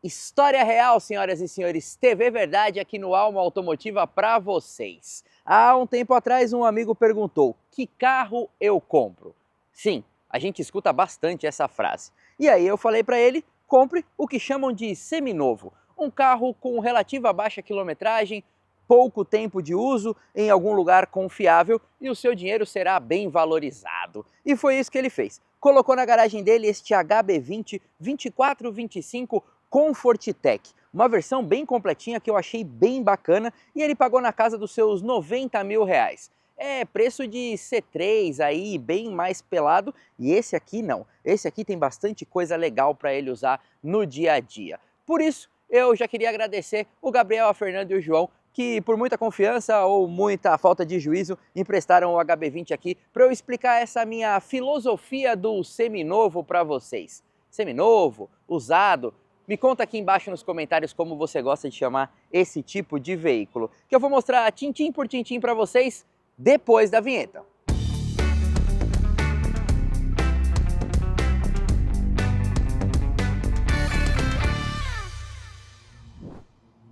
História real, senhoras e senhores, TV Verdade aqui no Alma Automotiva para vocês. Há um tempo atrás um amigo perguntou: que carro eu compro? Sim, a gente escuta bastante essa frase. E aí eu falei para ele: compre o que chamam de seminovo, um carro com relativa baixa quilometragem, pouco tempo de uso, em algum lugar confiável e o seu dinheiro será bem valorizado. E foi isso que ele fez. Colocou na garagem dele este HB20 2425 Comfortech, uma versão bem completinha que eu achei bem bacana e ele pagou na casa dos seus 90 mil reais. É preço de C3 aí, bem mais pelado, e esse aqui não. Esse aqui tem bastante coisa legal para ele usar no dia a dia. Por isso, eu já queria agradecer o Gabriel, a Fernanda e o João, que por muita confiança ou muita falta de juízo emprestaram o HB20 aqui para eu explicar essa minha filosofia do seminovo para vocês. Seminovo, usado. Me conta aqui embaixo nos comentários como você gosta de chamar esse tipo de veículo, que eu vou mostrar tintim por tintim para vocês depois da vinheta.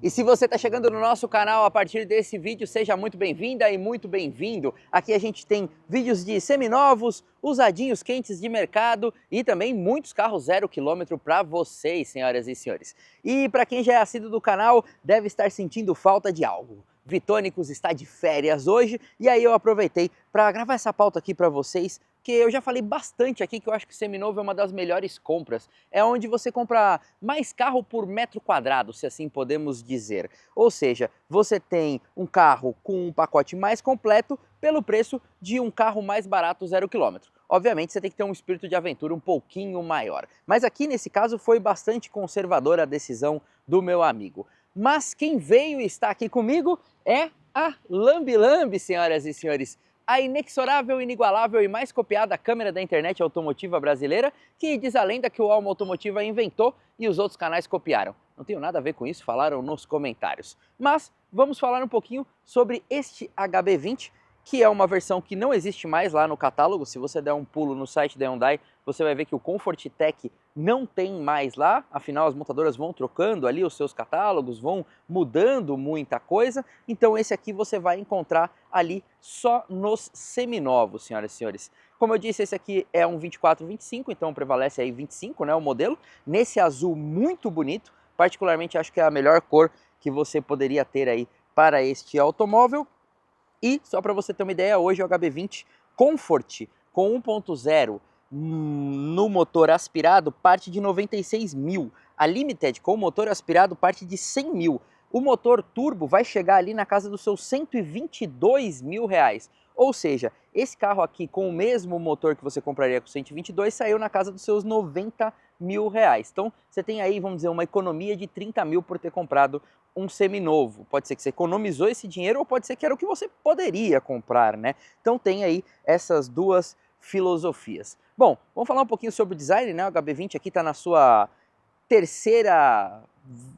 E se você está chegando no nosso canal a partir desse vídeo, seja muito bem-vinda e muito bem-vindo. Aqui a gente tem vídeos de seminovos, usadinhos quentes de mercado e também muitos carros 0 km para vocês, senhoras e senhores. E para quem já é assíduo do canal, deve estar sentindo falta de algo. Vitônicos está de férias hoje e aí eu aproveitei para gravar essa pauta aqui para vocês, que eu já falei bastante aqui que eu acho que seminovo é uma das melhores compras. É onde você compra mais carro por metro quadrado, se assim podemos dizer. Ou seja, você tem um carro com um pacote mais completo pelo preço de um carro mais barato 0 km. Obviamente você tem que ter um espírito de aventura um pouquinho maior. Mas aqui nesse caso foi bastante conservadora a decisão do meu amigo. Mas quem veio e está aqui comigo é a Lambi Lambi, senhoras e senhores. A inexorável, inigualável e mais copiada câmera da internet automotiva brasileira, que diz a lenda que o Alma Automotiva inventou e os outros canais copiaram. Não tenho nada a ver com isso, falaram nos comentários. Mas vamos falar um pouquinho sobre este HB20, que é uma versão que não existe mais lá no catálogo. Se você der um pulo no site da Hyundai, você vai ver que o Comfortech não tem mais lá, afinal as montadoras vão trocando ali os seus catálogos, vão mudando muita coisa, então esse aqui você vai encontrar ali só nos seminovos, senhoras e senhores. Como eu disse, esse aqui é um 24-25, então prevalece aí 25, né, o modelo, nesse azul muito bonito, particularmente acho que é a melhor cor que você poderia ter aí para este automóvel. E, só para você ter uma ideia, hoje o HB20 Comfort com 1.0 no motor aspirado parte de 96 mil. A Limited com o motor aspirado parte de 100 mil. O motor turbo vai chegar ali na casa dos seus 122 mil reais. Ou seja, esse carro aqui com o mesmo motor que você compraria com 122 saiu na casa dos seus 90 mil reais. Então você tem aí, vamos dizer, uma economia de 30 mil por ter comprado um seminovo. Pode ser que você economizou esse dinheiro ou pode ser que era o que você poderia comprar, né? Então tem aí essas duas filosofias. Bom, vamos falar um pouquinho sobre o design, né? O HB20 aqui está na sua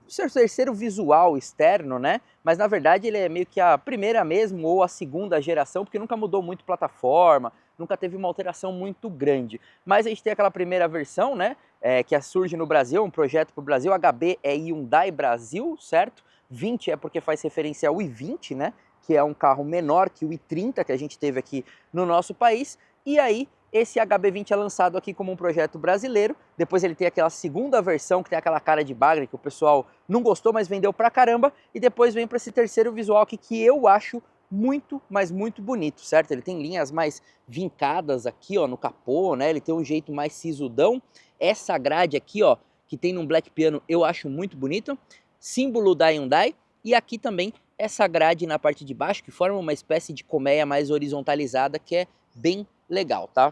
seu terceiro visual externo, né? Mas na verdade ele é meio que a primeira mesmo ou a segunda geração, porque nunca mudou muito plataforma, nunca teve uma alteração muito grande. Mas a gente tem aquela primeira versão, né? Que surge no Brasil, um projeto para o Brasil. HB é Hyundai Brasil, certo? 20 é porque faz referência ao i20, né? Que é um carro menor que o i30 que a gente teve aqui no nosso país. E aí esse HB20 é lançado aqui como um projeto brasileiro, depois ele tem aquela segunda versão que tem aquela cara de bagre que o pessoal não gostou, mas vendeu pra caramba, e depois vem para esse terceiro visual aqui que eu acho muito, mas muito bonito, certo? Ele tem linhas mais vincadas aqui, ó, no capô, né? Ele tem um jeito mais sisudão. Essa grade aqui, ó, que tem num Black Piano, eu acho muito bonito, símbolo da Hyundai, e aqui também essa grade na parte de baixo que forma uma espécie de colmeia mais horizontalizada que é bem legal, tá?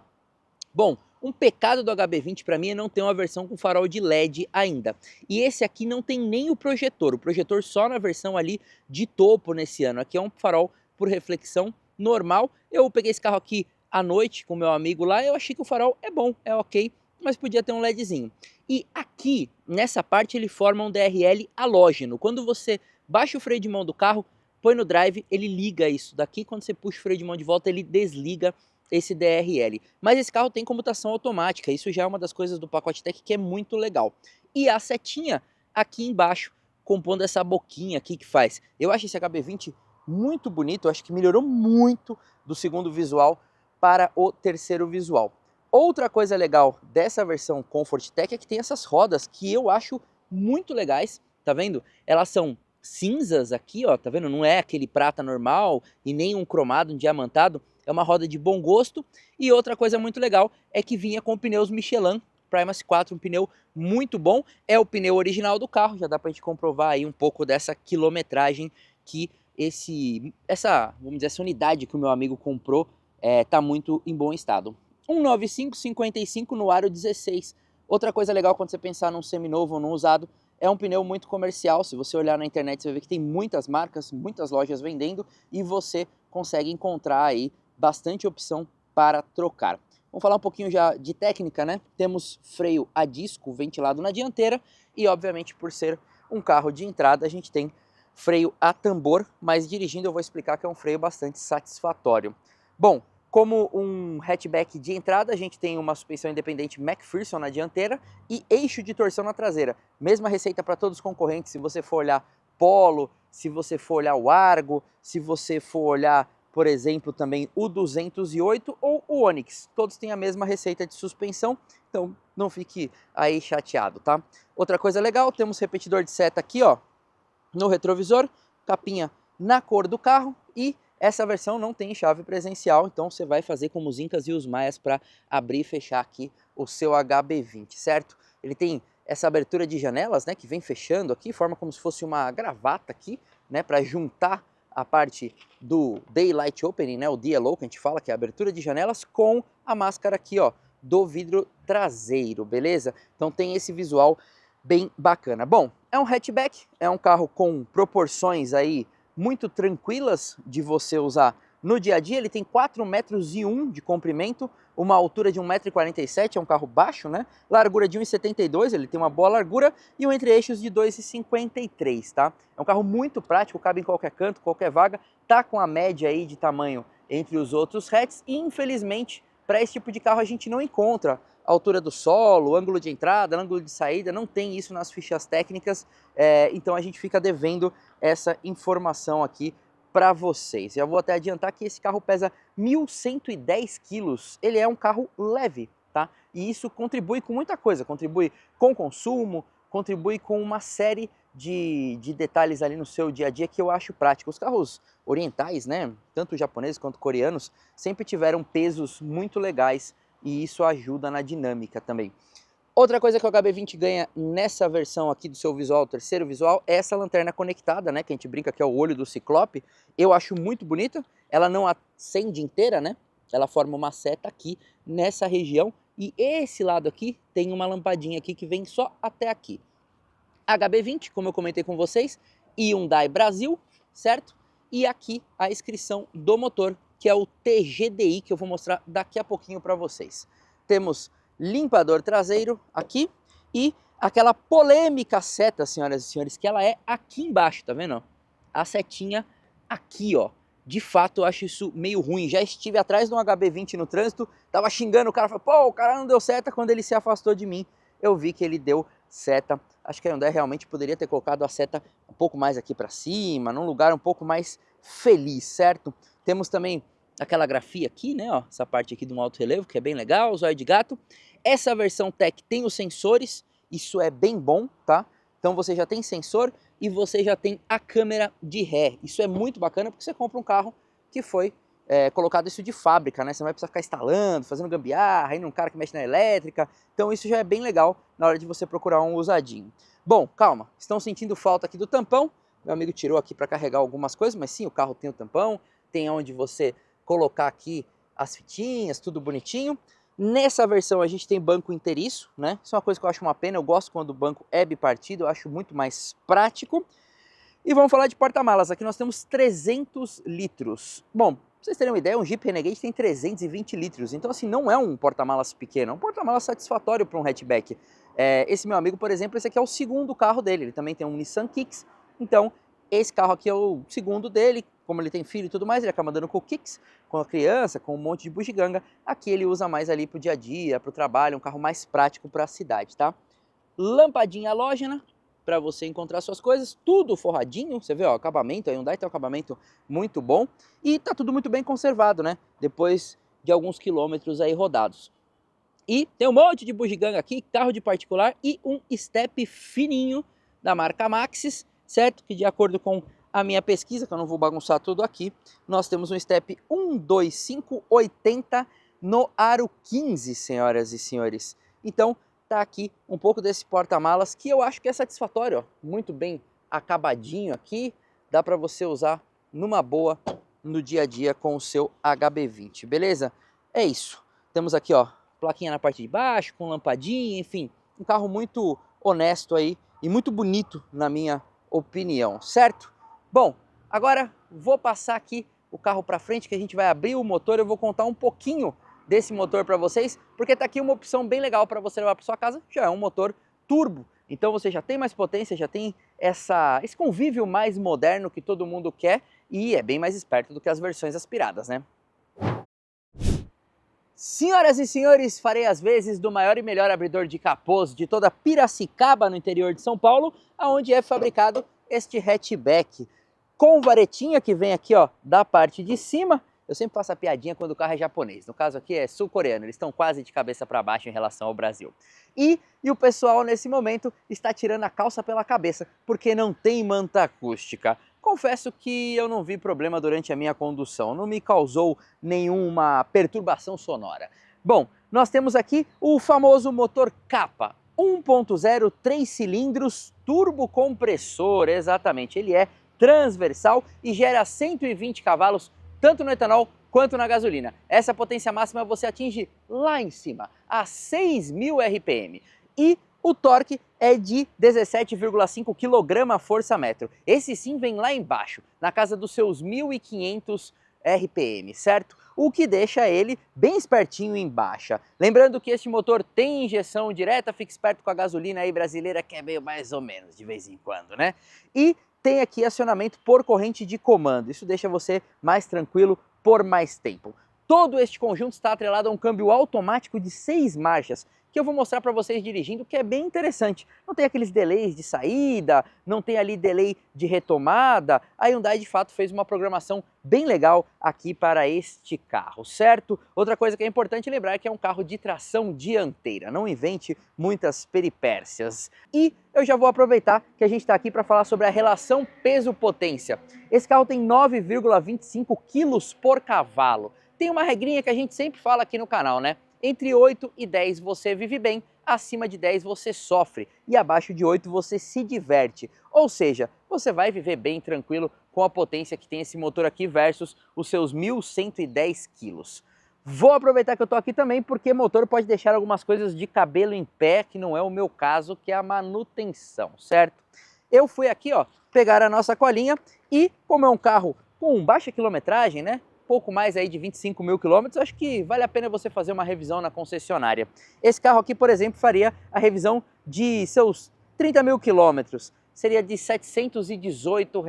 Bom, um pecado do HB20 para mim é não ter uma versão com farol de LED ainda. E esse aqui não tem nem o projetor só na versão ali de topo nesse ano. Aqui é um farol por reflexão normal. Eu peguei esse carro aqui à noite com meu amigo lá, eu achei que o farol é bom, é ok, mas podia ter um LEDzinho. E aqui, nessa parte, ele forma um DRL halógeno. Quando você baixa o freio de mão do carro, põe no drive, ele liga isso daqui. Quando você puxa o freio de mão de volta, ele desliga esse DRL. Mas esse carro tem comutação automática, isso já é uma das coisas do pacote Tech que é muito legal. E a setinha aqui embaixo, compondo essa boquinha aqui que faz. Eu acho esse HB20 muito bonito, eu acho que melhorou muito do segundo visual para o terceiro visual. Outra coisa legal dessa versão Comfort Tech é que tem essas rodas que eu acho muito legais, tá vendo? Elas são cinzas aqui, ó, tá vendo? Não é aquele prata normal e nem um cromado, um diamantado, é uma roda de bom gosto. E outra coisa muito legal é que vinha com pneus Michelin Primacy 4, um pneu muito bom, é o pneu original do carro, já dá pra gente comprovar aí um pouco dessa quilometragem que vamos dizer, essa unidade que o meu amigo comprou tá muito em bom estado. 195/55 no aro 16. Outra coisa legal quando você pensar num seminovo ou num usado, é um pneu muito comercial. Se você olhar na internet, você vai ver que tem muitas marcas, muitas lojas vendendo e você consegue encontrar aí bastante opção para trocar. Vamos falar um pouquinho já de técnica, né? Temos freio a disco ventilado na dianteira e, obviamente, por ser um carro de entrada, a gente tem freio a tambor, mas dirigindo eu vou explicar que é um freio bastante satisfatório. Bom, como um hatchback de entrada, a gente tem uma suspensão independente McPherson na dianteira e eixo de torção na traseira. Mesma receita para todos os concorrentes, se você for olhar Polo, se você for olhar o Argo, se você for olhar, por exemplo, também o 208 ou o Onix. Todos têm a mesma receita de suspensão, então não fique aí chateado, tá? Outra coisa legal, temos repetidor de seta aqui, ó, no retrovisor, capinha na cor do carro e essa versão não tem chave presencial, então você vai fazer como os Incas e os Maias para abrir e fechar aqui o seu HB20, certo? Ele tem essa abertura de janelas, né, que vem fechando aqui, forma como se fosse uma gravata aqui, né, para juntar a parte do Daylight Opening, né, o DLO que a gente fala, que é a abertura de janelas, com a máscara aqui, ó, do vidro traseiro, beleza? Então tem esse visual bem bacana. Bom, é um hatchback, é um carro com proporções aí muito tranquilas de você usar no dia a dia. Ele tem 4,1 metros de comprimento, uma altura de 1,47 m, é um carro baixo, né? Largura de 1,72 m, ele tem uma boa largura e um entre-eixos de 2,53 m, tá? É um carro muito prático, cabe em qualquer canto, qualquer vaga, tá com a média aí de tamanho entre os outros hatches e infelizmente para esse tipo de carro a gente não encontra a altura do solo, ângulo de entrada, ângulo de saída, não tem isso nas fichas técnicas, então a gente fica devendo essa informação aqui para vocês. Eu vou até adiantar que esse carro pesa 1.110 quilos, ele é um carro leve, tá? E isso contribui com muita coisa, contribui com consumo, contribui com uma série de detalhes ali no seu dia a dia que eu acho prático. Os carros orientais, né, tanto japoneses quanto coreanos, sempre tiveram pesos muito legais e isso ajuda na dinâmica também. Outra coisa que o HB20 ganha nessa versão aqui do seu visual, terceiro visual, é essa lanterna conectada, né, que a gente brinca que é o olho do Ciclope. Eu acho muito bonita, ela não acende inteira, né, ela forma uma seta aqui nessa região e esse lado aqui tem uma lampadinha aqui que vem só até aqui. HB20, como eu comentei com vocês, Hyundai Brasil, certo? E aqui a inscrição do motor, que é o TGDI, que eu vou mostrar daqui a pouquinho para vocês. Temos limpador traseiro aqui e aquela polêmica seta, senhoras e senhores, que ela é aqui embaixo, tá vendo? A setinha aqui, ó. De fato, eu acho isso meio ruim. Já estive atrás de um HB20 no trânsito, tava xingando o cara, falei, pô, o cara não deu seta. Quando ele se afastou de mim, eu vi que ele deu seta. Acho que a Hyundai realmente poderia ter colocado a seta um pouco mais aqui para cima, num lugar um pouco mais feliz, certo? Temos também aquela grafia aqui, né, ó, essa parte aqui de um alto relevo, que é bem legal, zóio de gato. Essa versão Tech tem os sensores, isso é bem bom, tá? Então você já tem sensor e você já tem a câmera de ré. Isso é muito bacana porque você compra um carro que foi colocado isso de fábrica, né? Você não vai precisar ficar instalando, fazendo gambiarra, indo um cara que mexe na elétrica. Então isso já é bem legal na hora de você procurar um usadinho. Bom, calma, estão sentindo falta aqui do tampão. Meu amigo tirou aqui para carregar algumas coisas, mas sim, o carro tem o tampão, tem onde você colocar aqui as fitinhas, tudo bonitinho. Nessa versão a gente tem banco inteiriço, né? Isso é uma coisa que eu acho uma pena, eu gosto quando o banco é bipartido, eu acho muito mais prático. E vamos falar de porta-malas, aqui nós temos 300 litros. Bom, pra vocês terem uma ideia, um Jeep Renegade tem 320 litros, então assim, não é um porta-malas pequeno, é um porta-malas satisfatório para um hatchback. Esse meu amigo, por exemplo, esse aqui é o segundo carro dele, ele também tem um Nissan Kicks, então esse carro aqui é o segundo dele, como ele tem filho e tudo mais, ele acaba andando com o Kicks, com a criança, com um monte de bugiganga. Aqui ele usa mais ali pro dia a dia, pro trabalho, um carro mais prático para a cidade, tá? Lampadinha halógena, para você encontrar suas coisas, tudo forradinho, você vê, ó, acabamento, a Hyundai tem um acabamento muito bom e tá tudo muito bem conservado, né? Depois de alguns quilômetros aí rodados. E tem um monte de bugiganga aqui, carro de particular e um step fininho da marca Maxxis, certo? Que de acordo com a minha pesquisa, que eu não vou bagunçar tudo aqui, nós temos um step 12580 no aro 15, senhoras e senhores. Então, tá aqui um pouco desse porta-malas que eu acho que é satisfatório, ó, muito bem acabadinho aqui, dá para você usar numa boa no dia a dia com o seu HB20, beleza? É isso. Temos aqui, ó, plaquinha na parte de baixo, com lampadinha, enfim, um carro muito honesto aí e muito bonito na minha opinião, certo? Bom, agora vou passar aqui o carro para frente que a gente vai abrir o motor, eu vou contar um pouquinho desse motor para vocês, porque tá aqui uma opção bem legal para você levar para sua casa, já é um motor turbo, então você já tem mais potência, já tem esse convívio mais moderno que todo mundo quer e é bem mais esperto do que as versões aspiradas, né? Senhoras e senhores, farei as vezes do maior e melhor abridor de capôs de toda Piracicaba, no interior de São Paulo, aonde é fabricado este hatchback, com varetinha que vem aqui, ó, da parte de cima. Eu sempre faço a piadinha quando o carro é japonês, no caso aqui é sul-coreano, eles estão quase de cabeça para baixo em relação ao Brasil. E o pessoal nesse momento está tirando a calça pela cabeça, porque não tem manta acústica. Confesso que eu não vi problema durante a minha condução, não me causou nenhuma perturbação sonora. Bom, nós temos aqui o famoso motor Kappa, 1.0 3 cilindros turbo compressor, exatamente, ele é transversal e gera 120 cavalos tanto no etanol quanto na gasolina. Essa potência máxima você atinge lá em cima, a 6.000 RPM. E o torque é de 17,5 kgfm. Esse sim vem lá embaixo, na casa dos seus 1.500 RPM, certo? O que deixa ele bem espertinho em baixa. Lembrando que este motor tem injeção direta, fique esperto com a gasolina aí brasileira, que é meio mais ou menos de vez em quando, né? E tem aqui acionamento por corrente de comando, isso deixa você mais tranquilo por mais tempo. Todo este conjunto está atrelado a um câmbio automático de 6 marchas, que eu vou mostrar para vocês dirigindo, que é bem interessante. Não tem aqueles delays de saída, não tem ali delay de retomada. A Hyundai de fato fez uma programação bem legal aqui para este carro, certo? Outra coisa que é importante lembrar é que é um carro de tração dianteira, não invente muitas peripécias. E eu já vou aproveitar que a gente está aqui para falar sobre a relação peso-potência. Esse carro tem 9,25 quilos por cavalo. Tem uma regrinha que a gente sempre fala aqui no canal, né? Entre 8 e 10 você vive bem, acima de 10 você sofre e abaixo de 8 você se diverte. Ou seja, você vai viver bem tranquilo com a potência que tem esse motor aqui versus os seus 1.110 quilos. Vou aproveitar que eu tô aqui também porque motor pode deixar algumas coisas de cabelo em pé, que não é o meu caso, que é a manutenção, certo? Eu fui aqui, ó, pegar a nossa colinha e como é um carro com baixa quilometragem, né? Pouco mais aí de 25.000 quilômetros, acho que vale a pena você fazer uma revisão na concessionária. Esse carro aqui, por exemplo, faria a revisão de seus 30.000 quilômetros, seria de R$ 718.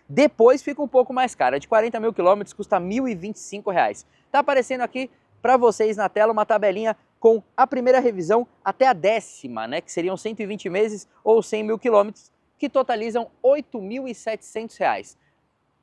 Depois fica um pouco mais caro, de 40.000 quilômetros custa R$ 1.025. Tá aparecendo aqui para vocês na tela uma tabelinha com a primeira revisão até a 10ª, né, que seriam 120 meses ou 100.000 quilômetros, que totalizam R$ 8.700.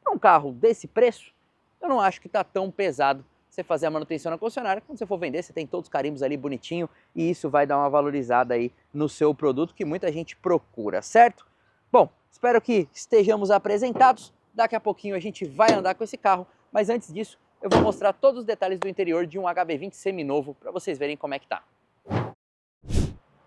Para um carro desse preço, eu não acho que está tão pesado você fazer a manutenção na concessionária. Quando você for vender, você tem todos os carimbos ali bonitinho e isso vai dar uma valorizada aí no seu produto que muita gente procura, certo? Bom, espero que estejamos apresentados. Daqui a pouquinho a gente vai andar com esse carro, mas antes disso eu vou mostrar todos os detalhes do interior de um HB20 seminovo para vocês verem como é que tá.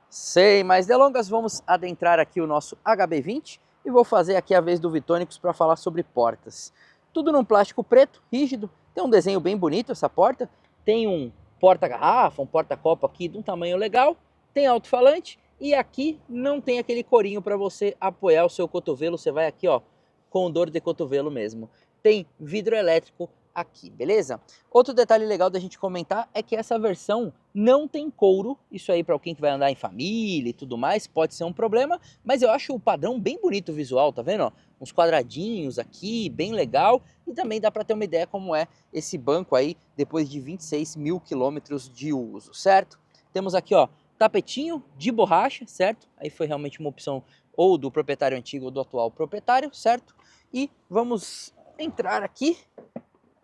Sem mais delongas, vamos adentrar aqui o nosso HB20 e vou fazer aqui a vez do Vitônicos para falar sobre portas. Tudo num plástico preto, rígido, tem um desenho bem bonito essa porta, tem um porta-garrafa, um porta-copo aqui de um tamanho legal, tem alto-falante e aqui não tem aquele corinho para você apoiar o seu cotovelo, você vai aqui ó, com dor de cotovelo mesmo. Tem vidro elétrico aqui, beleza? Outro detalhe legal da gente comentar é que essa versão não tem couro, isso aí para alguém que vai andar em família e tudo mais, pode ser um problema, mas eu acho o padrão bem bonito o visual, tá vendo? Uns quadradinhos aqui, bem legal, e também dá para ter uma ideia como é esse banco aí depois de 26.000 quilômetros de uso, certo? Temos aqui ó, tapetinho de borracha, certo? Aí foi realmente uma opção ou do proprietário antigo ou do atual proprietário, certo? E vamos entrar aqui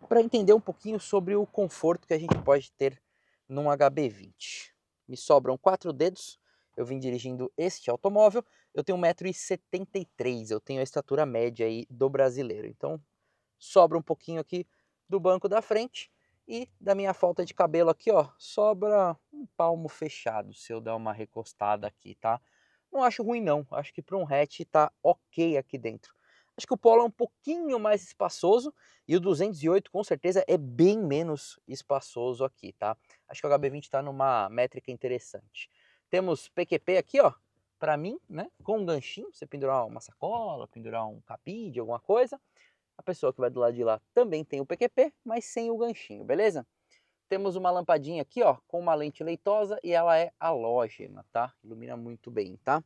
para entender um pouquinho sobre o conforto que a gente pode ter num HB20. Me sobram 4 dedos, eu vim dirigindo este automóvel, eu tenho 1,73 m, eu tenho a estatura média aí do brasileiro, então sobra um pouquinho aqui do banco da frente e da minha falta de cabelo aqui, ó, sobra um palmo fechado se eu der uma recostada aqui, tá? Não acho ruim não, acho que para um hatch tá ok aqui dentro. Acho que o Polo é um pouquinho mais espaçoso e o 208 com certeza é bem menos espaçoso aqui, tá? Acho que o HB20 está numa métrica interessante. Temos PQP aqui, ó, para mim, né, com um ganchinho, você pendurar uma sacola, pendurar um cabide, alguma coisa. A pessoa que vai do lado de lá também tem o PQP, mas sem o ganchinho, beleza? Temos uma lampadinha aqui, ó, com uma lente leitosa e ela é halógena, tá? Ilumina muito bem, tá?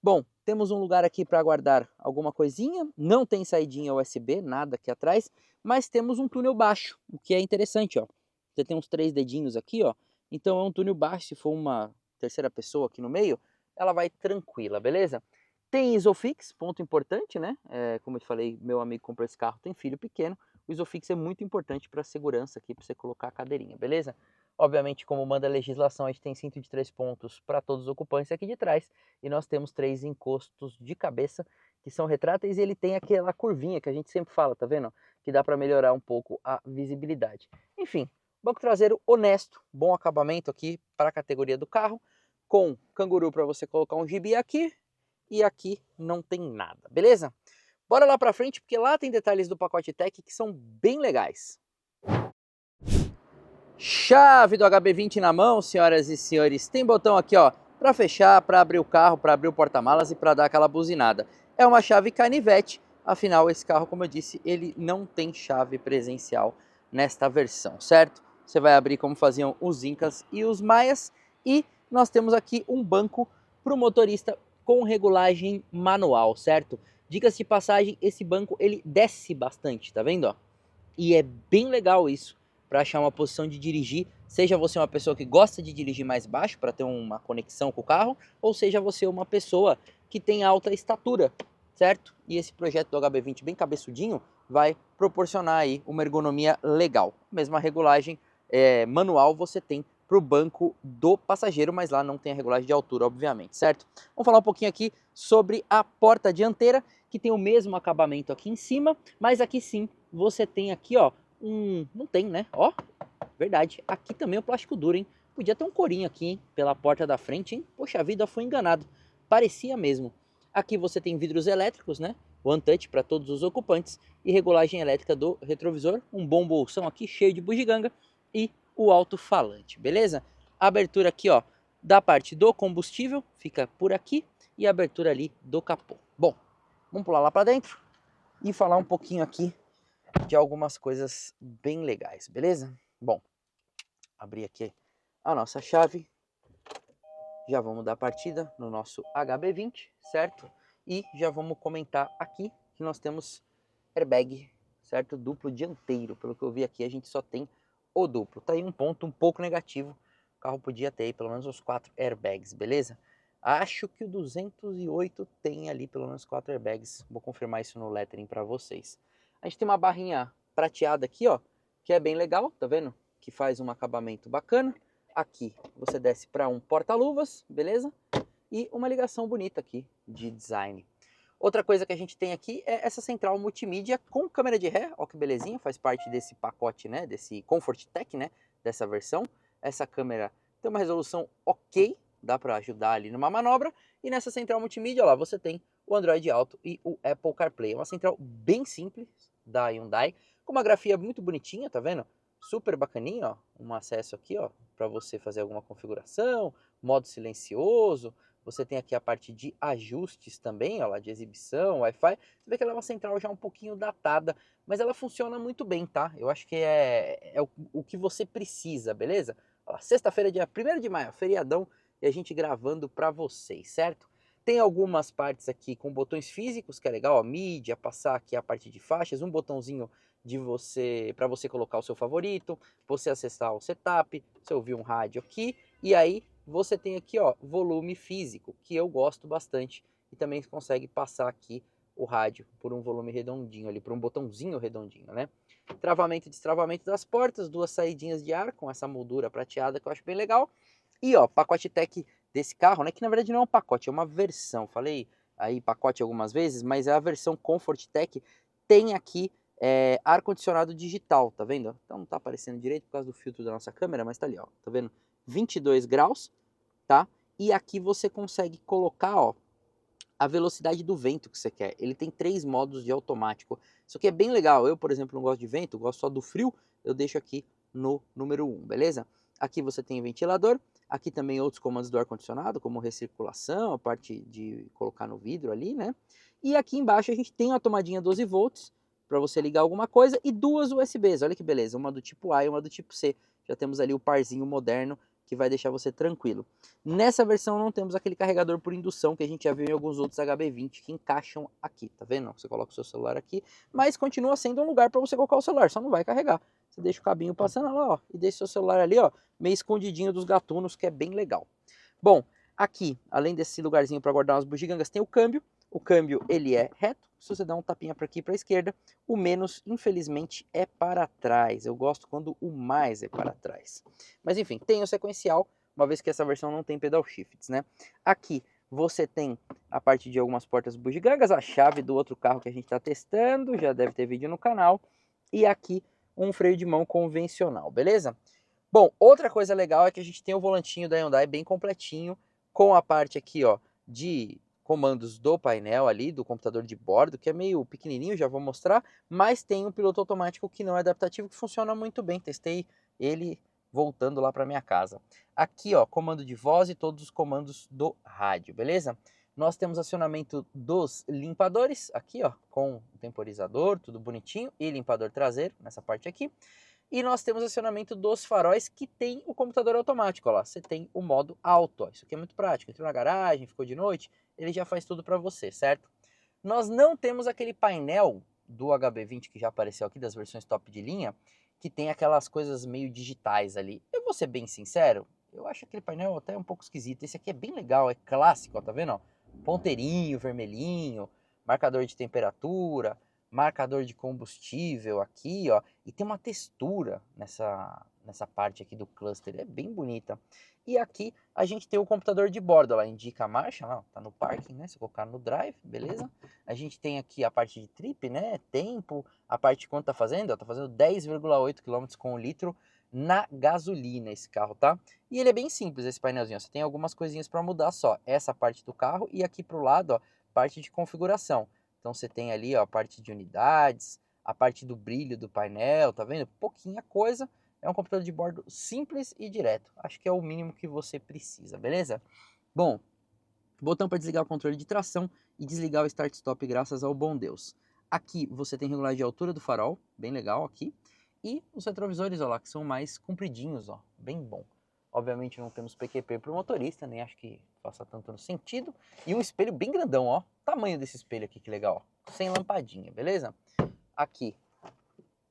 Bom, temos um lugar aqui para guardar alguma coisinha, não tem saidinha USB, nada aqui atrás, mas temos um túnel baixo, o que é interessante, ó. Você tem uns 3 dedinhos aqui, ó, então é um túnel baixo, se for uma terceira pessoa aqui no meio, ela vai tranquila, beleza? Tem Isofix, ponto importante, né? Como eu te falei, meu amigo comprou esse carro, tem filho pequeno, o Isofix é muito importante para a segurança aqui, para você colocar a cadeirinha, beleza? Obviamente, como manda a legislação, a gente tem cinto de 3 pontos para todos os ocupantes aqui de trás, e nós temos 3 encostos de cabeça que são retráteis e ele tem aquela curvinha que a gente sempre fala, tá vendo? Que dá para melhorar um pouco a visibilidade. Enfim, banco traseiro honesto, bom acabamento aqui para a categoria do carro, com canguru para você colocar um gibi aqui, e aqui não tem nada, beleza? Bora lá para frente porque lá tem detalhes do pacote Tech que são bem legais. Chave do HB20 na mão, senhoras e senhores. Tem botão aqui, ó, para fechar, para abrir o carro, para abrir o porta-malas e para dar aquela buzinada. É uma chave canivete, afinal esse carro, como eu disse, ele não tem chave presencial nesta versão, certo? Você vai abrir como faziam os Incas e os Maias e nós temos aqui um banco para o motorista com regulagem manual, certo? Dicas de passagem, esse banco ele desce bastante, tá vendo, ó? E é bem legal isso para achar uma posição de dirigir, seja você uma pessoa que gosta de dirigir mais baixo para ter uma conexão com o carro, ou seja você uma pessoa que tem alta estatura, certo? E esse projeto do HB20 bem cabeçudinho vai proporcionar aí uma ergonomia legal. Mesma regulagem manual você tem para o banco do passageiro, mas lá não tem a regulagem de altura, obviamente, certo? Vamos falar um pouquinho aqui sobre a porta dianteira, que tem o mesmo acabamento aqui em cima, mas aqui sim você tem aqui, ó, não tem, né? Ó, verdade, aqui também é o plástico duro, hein? Podia ter um corinho aqui, hein? Pela porta da frente, hein? Poxa vida, fui enganado. Parecia mesmo. Aqui você tem vidros elétricos, né? One touch para todos os ocupantes e regulagem elétrica do retrovisor, um bom bolsão aqui cheio de bugiganga e o alto-falante, beleza? A abertura aqui, ó, da parte do combustível, fica por aqui, e a abertura ali do capô. Bom, vamos pular lá para dentro e falar um pouquinho aqui de algumas coisas bem legais, beleza? Bom, abrir aqui a nossa chave, já vamos dar partida no nosso HB20, certo? E já vamos comentar aqui que nós temos airbag, certo? Duplo dianteiro, pelo que eu vi aqui a gente só tem o duplo. Tá aí um ponto um pouco negativo, o carro podia ter aí pelo menos uns 4 airbags, beleza? Acho que o 208 tem ali pelo menos 4 airbags, vou confirmar isso no lettering para vocês. A gente tem uma barrinha prateada aqui, ó, que é bem legal, tá vendo? Que faz um acabamento bacana. Aqui você desce para um porta-luvas, beleza? E uma ligação bonita aqui de design. Outra coisa que a gente tem aqui é essa central multimídia com câmera de ré, ó que belezinha, faz parte desse pacote, né, desse Comfort Tech, né, dessa versão. Essa câmera tem uma resolução ok, dá para ajudar ali numa manobra. E nessa central multimídia, ó lá, você tem o Android Auto e o Apple CarPlay. É uma central bem simples da Hyundai, com uma grafia muito bonitinha, tá vendo? Super bacaninha, ó, um acesso aqui, ó, para você fazer alguma configuração, modo silencioso. Você tem aqui a parte de ajustes também, ó lá, de exibição, Wi-Fi. Você vê que ela é uma central já um pouquinho datada, mas ela funciona muito bem, tá? Eu acho que é o que você precisa, beleza? Sexta-feira, dia 1º de maio, feriadão, e a gente gravando para vocês, certo? Tem algumas partes aqui com botões físicos, que é legal, ó, mídia, passar aqui a parte de faixas, um botãozinho de você para você colocar o seu favorito, você acessar o setup, você ouvir um rádio aqui, e aí você tem aqui, ó, volume físico, que eu gosto bastante, e também consegue passar aqui o rádio por um volume redondinho ali, por um botãozinho redondinho, né? Travamento e destravamento das portas, duas saidinhas de ar com essa moldura prateada que eu acho bem legal. E ó, pacote tech desse carro, né, que na verdade não é um pacote, é uma versão. Falei aí pacote algumas vezes, mas é a versão Comfort Tech, tem aqui ar-condicionado digital, tá vendo? Então não tá aparecendo direito por causa do filtro da nossa câmera, mas tá ali, ó, tá vendo? 22 graus, tá? E aqui você consegue colocar, ó, a velocidade do vento que você quer. Ele tem 3 modos de automático. Isso aqui é bem legal. Eu, por exemplo, não gosto de vento, gosto só do frio. Eu deixo aqui no número 1, beleza? Aqui você tem ventilador. Aqui também outros comandos do ar-condicionado, como recirculação, a parte de colocar no vidro ali, né? E aqui embaixo a gente tem uma tomadinha 12 volts para você ligar alguma coisa e duas USBs. Olha que beleza, uma do tipo A e uma do tipo C. Já temos ali o parzinho moderno que vai deixar você tranquilo. Nessa versão não temos aquele carregador por indução que a gente já viu em alguns outros HB20 que encaixam aqui, tá vendo? Você coloca o seu celular aqui, mas continua sendo um lugar para você colocar o celular, só não vai carregar. Você deixa o cabinho passando lá, ó, e deixa o seu celular ali, ó, meio escondidinho dos gatunos, que é bem legal. Bom, aqui, além desse lugarzinho para guardar umas bugigangas, tem o câmbio. O câmbio, ele é reto. Se você dá um tapinha para aqui e para a esquerda, o menos, infelizmente, é para trás. Eu gosto quando o mais é para trás. Mas enfim, tem o sequencial, uma vez que essa versão não tem pedal shifts, né? Aqui você tem a parte de algumas portas bugigangas, a chave do outro carro que a gente está testando, já deve ter vídeo no canal. E aqui um freio de mão convencional, beleza? Bom, outra coisa legal é que a gente tem o volantinho da Hyundai bem completinho, com a parte aqui, ó, de comandos do painel ali, do computador de bordo, que é meio pequenininho, já vou mostrar, mas tem um piloto automático que não é adaptativo, que funciona muito bem, testei ele voltando lá para minha casa. Aqui, ó, comando de voz e todos os comandos do rádio, beleza? Nós temos acionamento dos limpadores, aqui, ó, com o temporizador, tudo bonitinho, e limpador traseiro, nessa parte aqui. E nós temos acionamento dos faróis que tem o computador automático, ó lá. Você tem o modo alto, ó. Isso aqui é muito prático. Entrou na garagem, ficou de noite, ele já faz tudo para você, certo? Nós não temos aquele painel do HB20 que já apareceu aqui, das versões top de linha, que tem aquelas coisas meio digitais ali. Eu vou ser bem sincero, eu acho aquele painel até um pouco esquisito. Esse aqui é bem legal, é clássico, ó, tá vendo? Ó? Ponteirinho, vermelhinho, marcador de temperatura, marcador de combustível aqui, ó, e tem uma textura nessa parte aqui do cluster, é bem bonita. E aqui a gente tem o computador de bordo, ela indica a marcha, lá, tá no parking, né, se colocar no drive, beleza? A gente tem aqui a parte de trip, né, tempo, a parte de quanto tá fazendo, ó, tá fazendo 10,8 km com o litro na gasolina esse carro, tá? E ele é bem simples, esse painelzinho, ó, você tem algumas coisinhas para mudar só, essa parte do carro e aqui pro lado, ó, parte de configuração. Então você tem ali, ó, a parte de unidades, a parte do brilho do painel, tá vendo? Pouquinha coisa. É um computador de bordo simples e direto. Acho que é o mínimo que você precisa, beleza? Bom, botão para desligar o controle de tração e desligar o start-stop graças ao bom Deus. Aqui você tem regulagem de altura do farol, bem legal aqui. E os retrovisores, ó lá, que são mais compridinhos, ó, bem bom. Obviamente não temos PQP para o motorista, nem acho que faça tanto no sentido. E um espelho bem grandão, ó. Tamanho desse espelho aqui, que legal, ó. Sem lampadinha, beleza? Aqui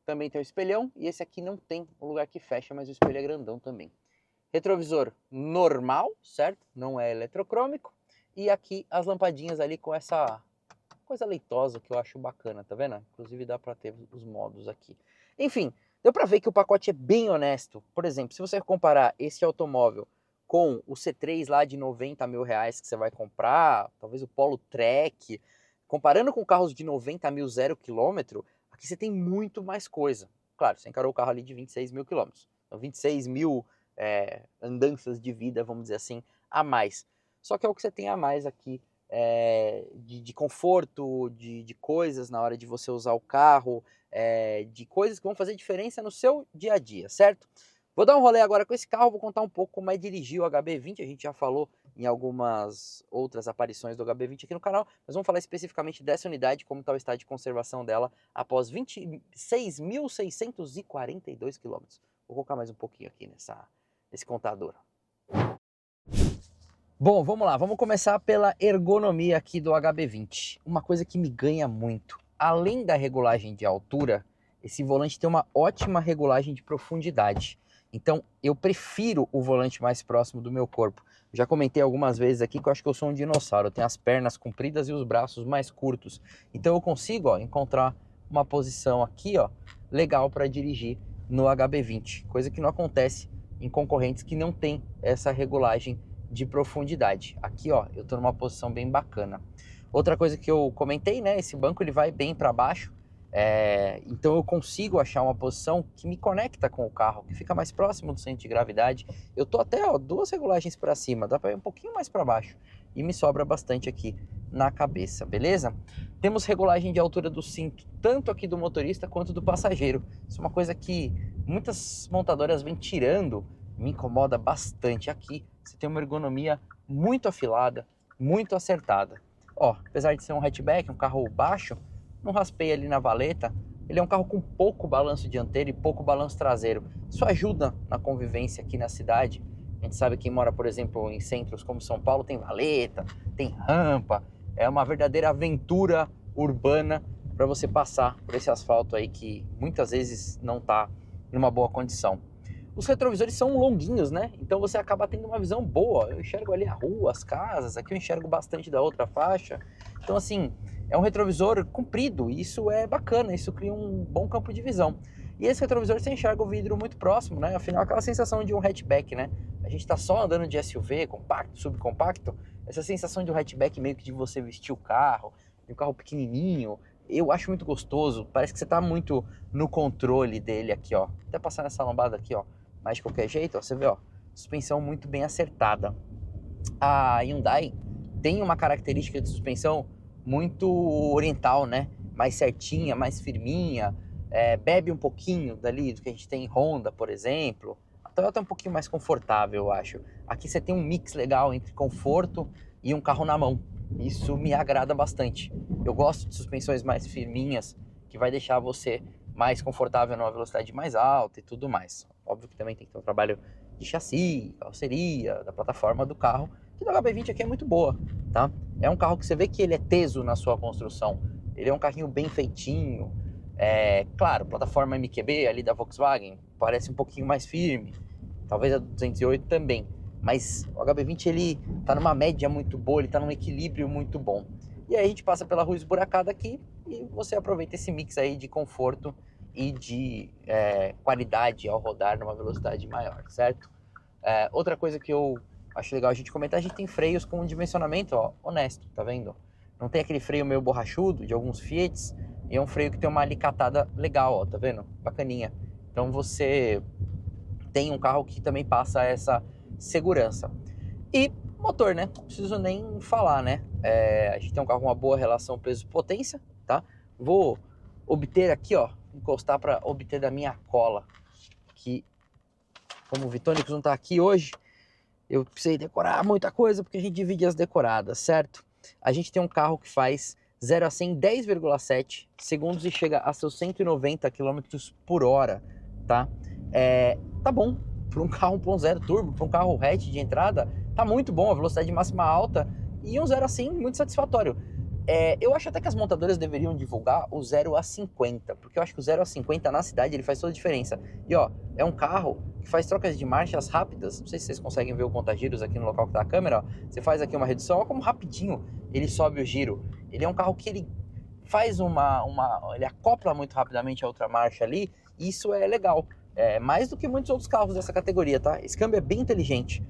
também tem o espelhão e esse aqui não tem o lugar que fecha, mas o espelho é grandão também. Retrovisor normal, certo? Não é eletrocrômico. E aqui as lampadinhas ali com essa coisa leitosa que eu acho bacana, tá vendo? Inclusive dá para ter os modos aqui. Enfim, deu para ver que o pacote é bem honesto. Por exemplo, se você comparar esse automóvel com o C3 lá de 90 mil reais que você vai comprar, talvez o Polo Trek, comparando com carros de 90 mil 0 km, aqui você tem muito mais coisa. Claro, você encarou o carro ali de 26 mil quilômetros. Então 26 mil andanças de vida, vamos dizer assim, a mais. Só que é o que você tem a mais aqui de conforto, de coisas na hora de você usar o carro, de coisas que vão fazer diferença no seu dia a dia, certo? Vou dar um rolê agora com esse carro, vou contar um pouco como é dirigir o HB20, a gente já falou em algumas outras aparições do HB20 aqui no canal, mas vamos falar especificamente dessa unidade, como está o estado de conservação dela após 26.642 km. Vou colocar mais um pouquinho aqui nesse contador. Bom, vamos lá, vamos começar pela ergonomia aqui do HB20. Uma coisa que me ganha muito, além da regulagem de altura, esse volante tem uma ótima regulagem de profundidade. Então eu prefiro o volante mais próximo do meu corpo. Já comentei algumas vezes aqui que eu acho que eu sou um dinossauro. Eu tenho as pernas compridas e os braços mais curtos. Então eu consigo, ó, encontrar uma posição aqui, ó, legal para dirigir no HB20, coisa que não acontece em concorrentes que não tem essa regulagem de profundidade. Aqui, ó, eu estou numa posição bem bacana. Outra coisa que eu comentei, né, esse banco ele vai bem para baixo, então eu consigo achar uma posição que me conecta com o carro, que fica mais próximo do centro de gravidade. Eu tô até, ó, 2 regulagens para cima, dá para ir um pouquinho mais para baixo e me sobra bastante aqui na cabeça, beleza? Temos regulagem de altura do cinto, tanto aqui do motorista quanto do passageiro. Isso é uma coisa que muitas montadoras vêm tirando, me incomoda bastante. Aqui você tem uma ergonomia muito afilada, muito acertada. Ó, apesar de ser um hatchback, um carro baixo, não raspei ali na valeta. Ele é um carro com pouco balanço dianteiro e pouco balanço traseiro. Isso ajuda na convivência aqui na cidade. A gente sabe que quem mora, por exemplo, em centros como São Paulo tem valeta, tem rampa. É uma verdadeira aventura urbana para você passar por esse asfalto aí que muitas vezes não está em uma boa condição. Os retrovisores são longuinhos, né? Então você acaba tendo uma visão boa. Eu enxergo ali a rua, as casas, aqui eu enxergo bastante da outra faixa. Então assim, é um retrovisor comprido, e isso é bacana, isso cria um bom campo de visão. E esse retrovisor você enxerga o vidro muito próximo, né? Afinal, aquela sensação de um hatchback, né? A gente tá só andando de SUV, compacto, subcompacto, essa sensação de um hatchback meio que de você vestir o carro, de um carro pequenininho, eu acho muito gostoso, parece que você tá muito no controle dele aqui, ó. Até passar nessa lombada aqui, ó. Mas de qualquer jeito, ó, você vê, ó, suspensão muito bem acertada. A Hyundai tem uma característica de suspensão muito oriental, né? Mais certinha, mais firminha, bebe um pouquinho dali do que a gente tem em Honda, por exemplo. A Toyota é um pouquinho mais confortável, eu acho. Aqui você tem um mix legal entre conforto e um carro na mão. Isso me agrada bastante. Eu gosto de suspensões mais firminhas, que vai deixar você mais confortável numa velocidade mais alta e tudo mais. Óbvio que também tem que ter um trabalho de chassi, carroceria, da plataforma do carro, que do HB20 aqui é muito boa, tá? É um carro que você vê que ele é teso na sua construção. Ele é um carrinho bem feitinho. Claro, plataforma MQB ali da Volkswagen parece um pouquinho mais firme. Talvez a 208 também. Mas o HB20 ele tá numa média muito boa, ele tá num equilíbrio muito bom. E aí a gente passa pela rua esburacada aqui e você aproveita esse mix aí de conforto e de qualidade ao rodar numa velocidade maior, certo? Outra coisa que eu acho legal a gente comentar, a gente tem freios com um dimensionamento, ó, honesto, tá vendo? Não tem aquele freio meio borrachudo de alguns Fiats, e é um freio que tem uma alicatada legal, ó, tá vendo? Bacaninha. Então você tem um carro que também passa essa segurança. E motor, né? Não preciso nem falar, né? A gente tem um carro com uma boa relação preço-potência, tá? Vou obter aqui, ó, encostar para obter da minha cola, que como o Vitônicos não tá aqui hoje, eu precisei decorar muita coisa, porque a gente divide as decoradas, certo? A gente tem um carro que faz 0 a 100 em 10,7 segundos e chega a seus 190 km por hora, tá? Tá bom, para um carro 1.0 turbo, para um carro hatch de entrada, tá muito bom, a velocidade máxima alta e um 0 a 100 muito satisfatório. Eu acho até que as montadoras deveriam divulgar o 0 a 50, porque eu acho que o 0 a 50 na cidade ele faz toda a diferença. E ó, é um carro que faz trocas de marchas rápidas, não sei se vocês conseguem ver o contagiros aqui no local que tá a câmera, ó. Você faz aqui uma redução, ó como rapidinho ele sobe o giro. Ele é um carro que ele faz ele acopla muito rapidamente a outra marcha ali, e isso é legal. Mais do que muitos outros carros dessa categoria, tá? Esse câmbio é bem inteligente.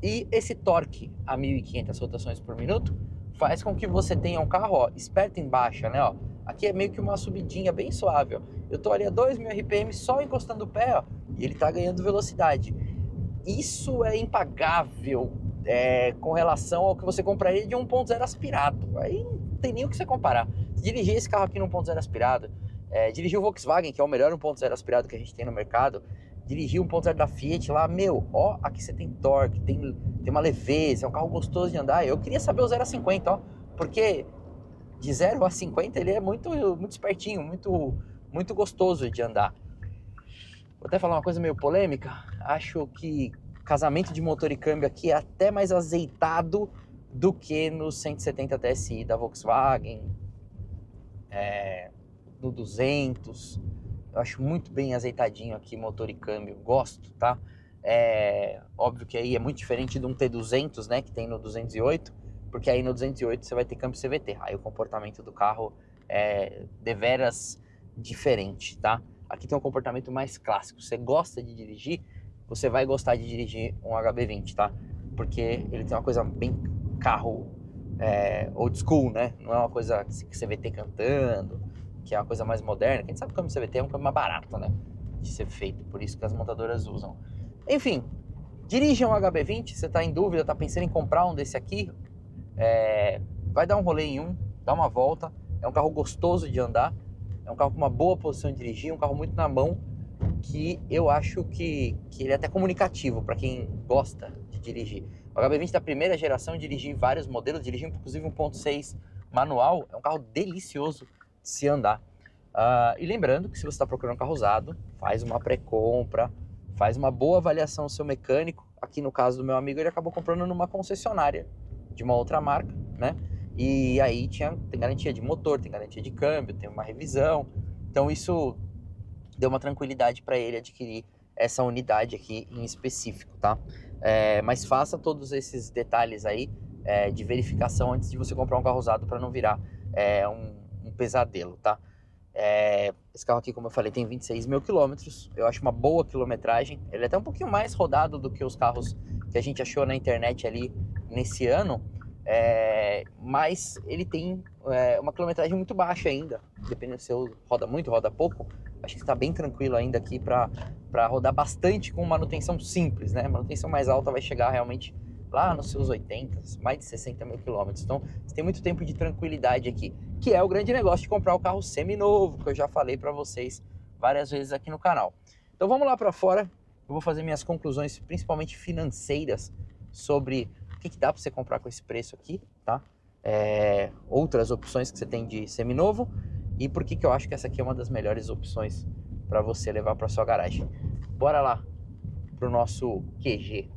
E esse torque a 1.500 rotações por minuto faz com que você tenha um carro, ó, esperto em baixa, né, ó. Aqui é meio que uma subidinha bem suave, ó. Eu tô ali a 2.000 RPM só encostando o pé, ó, e ele tá ganhando velocidade. Isso é impagável com relação ao que você compraria de 1.0 aspirado. Aí não tem nem o que você comparar. Dirigir esse carro aqui no 1.0 aspirado, dirigir o Volkswagen, que é o melhor 1.0 aspirado que a gente tem no mercado, dirigir 1.0 da Fiat lá, meu, ó, aqui você tem torque, tem uma leveza, é um carro gostoso de andar. Eu queria saber o 0 a 50, ó, porque de 0 a 50 ele é muito, muito espertinho, muito, muito gostoso de andar. Vou até falar uma coisa meio polêmica, acho que casamento de motor e câmbio aqui é até mais azeitado do que no 170 TSI da Volkswagen, no 200, eu acho muito bem azeitadinho aqui motor e câmbio, gosto, tá? É óbvio que aí é muito diferente de um T200, né, que tem no 208, porque aí no 208 você vai ter câmbio CVT. Aí o comportamento do carro é deveras diferente, tá? Aqui tem um comportamento mais clássico. Você gosta de dirigir, você vai gostar de dirigir um HB20, tá? Porque ele tem uma coisa bem carro old school, né? Não é uma coisa CVT cantando, que é uma coisa mais moderna. Quem sabe que o câmbio CVT é um câmbio mais barato, né? De ser feito, por isso que as montadoras usam. Enfim, dirija um HB20, você está em dúvida, está pensando em comprar um desse aqui, vai dar um rolê em um, dá uma volta, é um carro gostoso de andar, é um carro com uma boa posição de dirigir, um carro muito na mão, que eu acho que ele é até comunicativo para quem gosta de dirigir. O HB20 da primeira geração, eu dirigi vários modelos, dirigi inclusive 1.6 manual, é um carro delicioso de se andar. E lembrando que se você está procurando um carro usado, faz uma pré-compra, faz uma boa avaliação do seu mecânico. Aqui no caso do meu amigo, ele acabou comprando numa concessionária de uma outra marca, né? E aí tem garantia de motor, tem garantia de câmbio, tem uma revisão. Então isso deu uma tranquilidade para ele adquirir essa unidade aqui em específico, tá? Mas faça todos esses detalhes aí de verificação antes de você comprar um carro usado para não virar um pesadelo, tá? Esse carro aqui, como eu falei, tem 26 mil quilômetros. Eu acho uma boa quilometragem. Ele é até um pouquinho mais rodado do que os carros que a gente achou na internet ali nesse ano. Mas ele tem uma quilometragem muito baixa ainda. Dependendo se eu roda muito, roda pouco. Acho que está bem tranquilo ainda aqui para rodar bastante com manutenção simples, né? Manutenção mais alta vai chegar realmente lá nos seus 80, mais de 60 mil quilômetros. Então, você tem muito tempo de tranquilidade aqui, que é o grande negócio de comprar o carro seminovo, que eu já falei para vocês várias vezes aqui no canal. Então, vamos lá para fora. Eu vou fazer minhas conclusões, principalmente financeiras, sobre o que dá para você comprar com esse preço aqui, tá? Outras opções que você tem de seminovo e por que eu acho que essa aqui é uma das melhores opções para você levar para sua garagem. Bora lá pro nosso QG.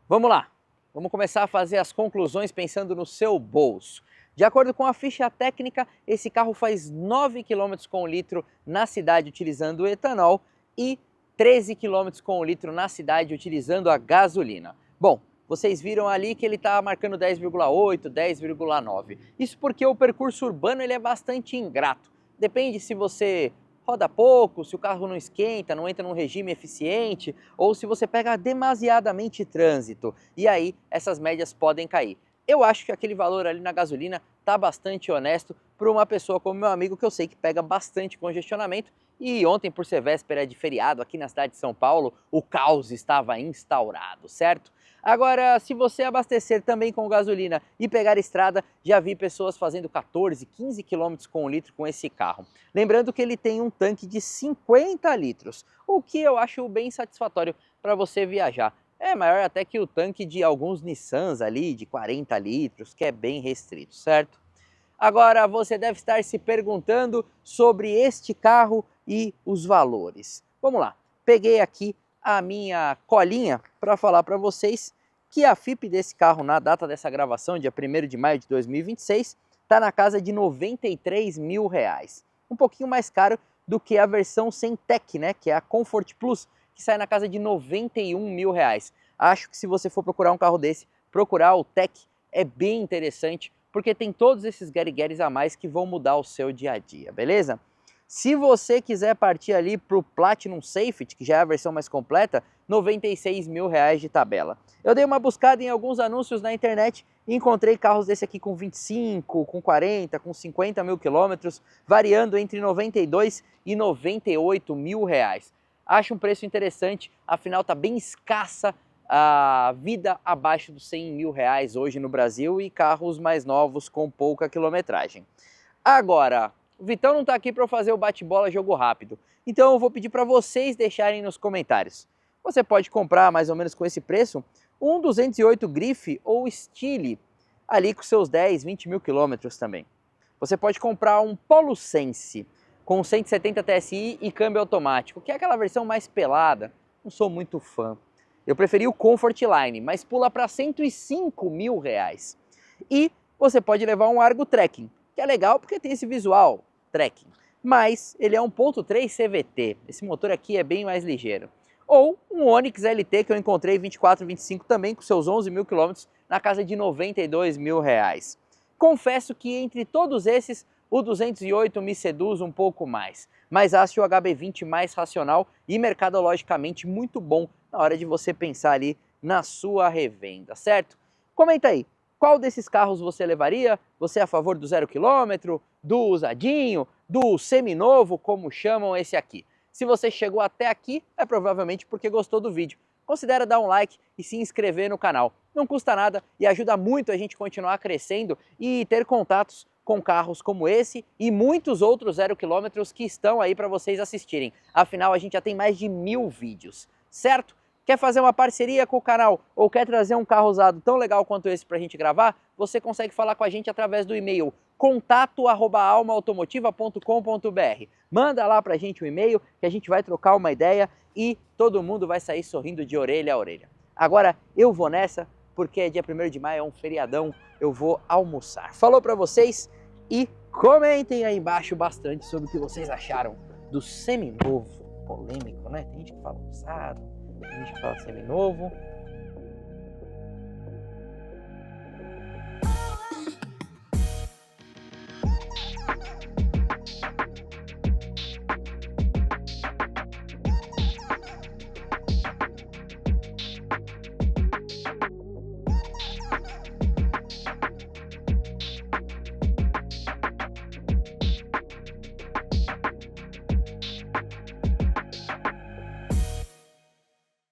Vamos lá, vamos começar a fazer as conclusões pensando no seu bolso. De acordo com a ficha técnica, esse carro faz 9 km com o litro na cidade utilizando o etanol e 13 km com o litro na cidade utilizando a gasolina. Bom, vocês viram ali que ele está marcando 10,8, 10,9. Isso porque o percurso urbano ele é bastante ingrato. Depende se você roda pouco, se o carro não esquenta, não entra num regime eficiente, ou se você pega demasiadamente trânsito, e aí essas médias podem cair. Eu acho que aquele valor ali na gasolina está bastante honesto para uma pessoa como meu amigo, que eu sei que pega bastante congestionamento, e ontem, por ser véspera de feriado aqui na cidade de São Paulo, o caos estava instaurado, certo? Agora, se você abastecer também com gasolina e pegar estrada, já vi pessoas fazendo 14, 15 km com o litro com esse carro. Lembrando que ele tem um tanque de 50 litros, o que eu acho bem satisfatório para você viajar. É maior até que o tanque de alguns Nissans ali, de 40 litros, que é bem restrito, certo? Agora, você deve estar se perguntando sobre este carro e os valores. Vamos lá, peguei aqui a minha colinha para falar para vocês que a FIP desse carro na data dessa gravação, dia 1º de maio de 2026, está na casa de R$93 mil. Um pouquinho mais caro do que a versão sem Tech, né, que é a Comfort Plus, que sai na casa de R$91 mil. Acho que se você for procurar um carro desse, procurar o Tech é bem interessante, porque tem todos esses guerigueres a mais que vão mudar o seu dia a dia, beleza? Se você quiser partir ali para o Platinum Safety, que já é a versão mais completa, R$96 mil de tabela. Eu dei uma buscada em alguns anúncios na internet e encontrei carros desse aqui com 25, com 40, com 50 mil quilômetros, variando entre 92 e 98 mil reais. Acho um preço interessante, afinal está bem escassa a vida abaixo dos 100 mil reais hoje no Brasil e carros mais novos com pouca quilometragem. Agora, o Vitão não está aqui para eu fazer o bate-bola jogo rápido, então eu vou pedir para vocês deixarem nos comentários. Você pode comprar mais ou menos com esse preço um 208 Grife ou Stile, ali com seus 10, 20 mil quilômetros também. Você pode comprar um Polo Sense com 170 TSI e câmbio automático, que é aquela versão mais pelada, não sou muito fã. Eu preferi o Comfort Line, mas pula para 105 mil reais. E você pode levar um Argo Trekking, que é legal porque tem esse visual trekking, mas ele é 1.3 CVT, esse motor aqui é bem mais ligeiro. Ou um Onix LT que eu encontrei 24-25 também com seus 11 mil quilômetros na casa de 92 mil reais. Confesso que entre todos esses, o 208 me seduz um pouco mais, mas acho o HB20 mais racional e mercadologicamente muito bom na hora de você pensar ali na sua revenda, certo? Comenta aí, qual desses carros você levaria? Você é a favor do 0 km, do usadinho, do seminovo, como chamam esse aqui? Se você chegou até aqui, é provavelmente porque gostou do vídeo. Considera dar um like e se inscrever no canal. Não custa nada e ajuda muito a gente continuar crescendo e ter contatos com carros como esse e muitos outros 0 km que estão aí para vocês assistirem. Afinal, a gente já tem mais de 1000 vídeos, certo? Quer fazer uma parceria com o canal ou quer trazer um carro usado tão legal quanto esse para a gente gravar? Você consegue falar com a gente através do e-mail contato@almaautomotiva.com.br. Manda lá para a gente um e-mail que a gente vai trocar uma ideia e todo mundo vai sair sorrindo de orelha a orelha. Agora eu vou nessa porque é dia 1º de maio, é um feriadão, eu vou almoçar. Falou para vocês e comentem aí embaixo bastante sobre o que vocês acharam do seminovo. Polêmico, né? Tem gente que fala usado, tem gente que fala seminovo.